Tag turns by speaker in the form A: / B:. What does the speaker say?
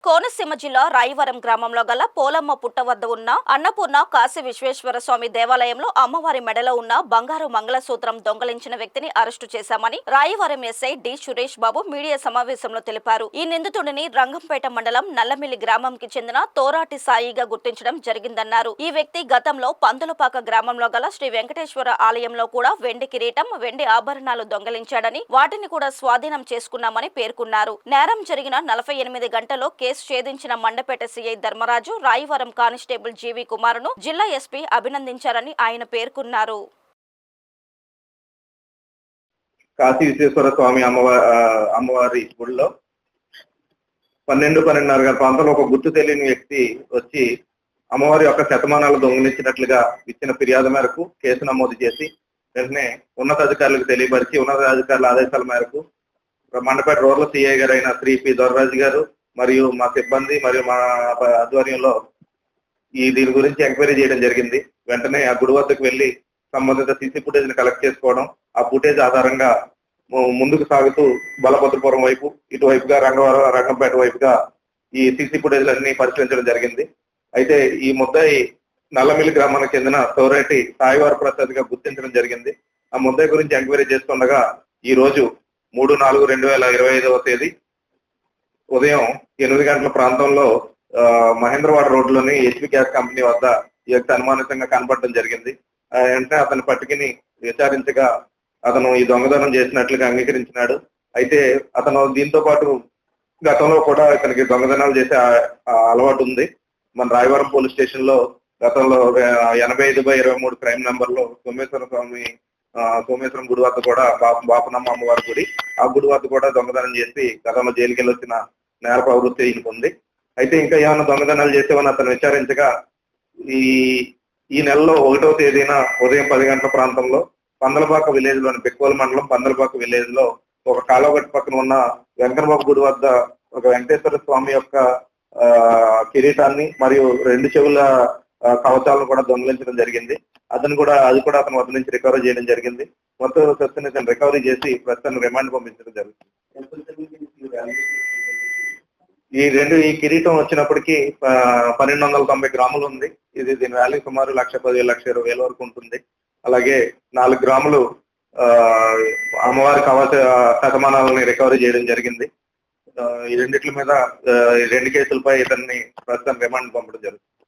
A: కోనసీమ జిల్లా రాయవరం గ్రామంలో గల పోలమ్మ పుట్ట వద్ద ఉన్న అన్నపూర్ణ కాశీ విశ్వేశ్వర స్వామి దేవాలయంలో అమ్మవారి మెడలో ఉన్న బంగారు మంగళసూత్రం దొంగలించిన వ్యక్తిని అరెస్టు చేశామని Rayavaram SI D Suresh Babu media సమావేశంలో తెలిపారు. ఈ నిందితుడిని రంగంపేట మండలం నల్లమిల్లి గ్రామంకి చెందిన తోరాటి సాయిగా గుర్తించడం జరిగిందన్నారు. ఈ వ్యక్తి గతంలో పందులపాక గ్రామంలో గల శ్రీ వెంకటేశ్వర ఆలయంలో కూడా వెండి కిరీటం, వెండి ఆభరణాలు దొంగలించాడని, వాటిని కూడా స్వాధీనం చేసుకున్నామని పేర్కొన్నారు. నేరం జరిగిన 48 గంటల్లో కేసు ఛేదించిన Mandapeta CI Dharmaraju, Rayavaram constable G V కుమారును జిల్లా ఎస్పీ అభినందించారని ఆయన పేర్కొన్నారు.
B: కాశీ విశ్వేశ్వర స్వామి అమ్మవారి గుడిలో 12:30 ప్రాంతంలో ఒక గుర్తు తెలియని వ్యక్తి వచ్చి అమ్మవారి యొక్క శతమానాలు దొంగిలించినట్లుగా ఇచ్చిన ఫిర్యాదు మేరకు కేసు నమోదు చేసి వెంటనే ఉన్నతాధికారులకు తెలియపరిచి ఉన్నతాధికారుల ఆదేశాల మేరకు మండపేట రూరల్ సిఐ గారు అయిన శ్రీ పి దొరరాజు గారు మరియు మా సిబ్బంది మరియు మా ఆధ్వర్యంలో దీని గురించి ఎంక్వైరీ చేయడం జరిగింది. వెంటనే ఆ గుడి వద్దకు వెళ్లి సంబంధిత సీసీ ఫుటేజ్ ని కలెక్ట్ చేసుకోవడం, ఆ ఫుటేజ్ ఆధారంగా ముందుకు సాగుతూ బలభద్రపురం వైపు, ఇటువైపుగా రంగంపేట వైపుగా ఈ సీసీ ఫుటేజ్లన్నీ పరిశీలించడం జరిగింది. అయితే ఈ ముద్దాయి నల్లమిల్లి గ్రామానికి చెందిన తోరేటి సాయివార ప్రసాద్ గా గుర్తించడం జరిగింది. ఆ ముద్దాయి గురించి ఎంక్వైరీ చేస్తుండగా ఈ రోజు 3/4/2025 తేదీ ఉదయం 8 గంటల ప్రాంతంలో మహేంద్రవాడ రోడ్లోని హెచ్పి గ్యాస్ కంపెనీ వద్ద ఈ యొక్క అనుమానితంగా కనపడడం జరిగింది. వెంటనే అతని పట్టుకుని విచారించగా అతను ఈ దొంగతనం చేసినట్లుగా అంగీకరించినాడు. అయితే అతను దీంతో పాటు గతంలో కూడా ఇతనికి దొంగతనాలు చేసే అలవాటు ఉంది. మన రాయవరం పోలీస్ స్టేషన్ లో గతంలో 85/23 క్రైమ్ నెంబర్ లో సోమేశ్వరం గుడి వద్ద కూడా బాపనమ్మ అమ్మవారి గుడి, ఆ గుడి వద్ద కూడా దొంగతనం చేసి గతంలో జైలుకి వెళ్ళి వచ్చిన నేర ప్రవృత్తి ఉంది. అయితే ఇంకా ఏమైనా దొంగతనాలు చేసేవని అతను విచారించగా ఈ నెలలో 1వ తేదీన ఉదయం 10 గంటల ప్రాంతంలో పందలపాక విలేజ్ లోని బెక్కోల మండలం పందలపాక విలేజ్ లో ఒక కాలువగట్టు పక్కన ఉన్న వెంకటబాబు గుడి వద్ద ఒక వెంకటేశ్వర స్వామి యొక్క కిరీటాన్ని మరియు 2 చెవుల కవచాలను కూడా దొంగిలించడం జరిగింది. అది కూడా అతని వద్ద నుంచి రికవరీ చేయడం జరిగింది. మొత్తం సస్పెన్స్ రికవరీ చేసి ప్రస్తుతాన్ని రిమాండ్ పంపించడం జరుగుతుంది. ఈ కిరీటం వచ్చినప్పటికీ 1290 గ్రాములు ఉంది. దీని వాల్యూ సుమారు 1,10,000 1,20,000 వరకు ఉంటుంది. అలాగే 4 గ్రాములు అమ్మవారి కవచ శతమానాలని రికవరీ చేయడం జరిగింది. ఈ రెండిట్ల మీద 2 కేసులపై ఇతన్ని ప్రస్తుతం రిమాండ్ పంపడం జరుగుతుంది.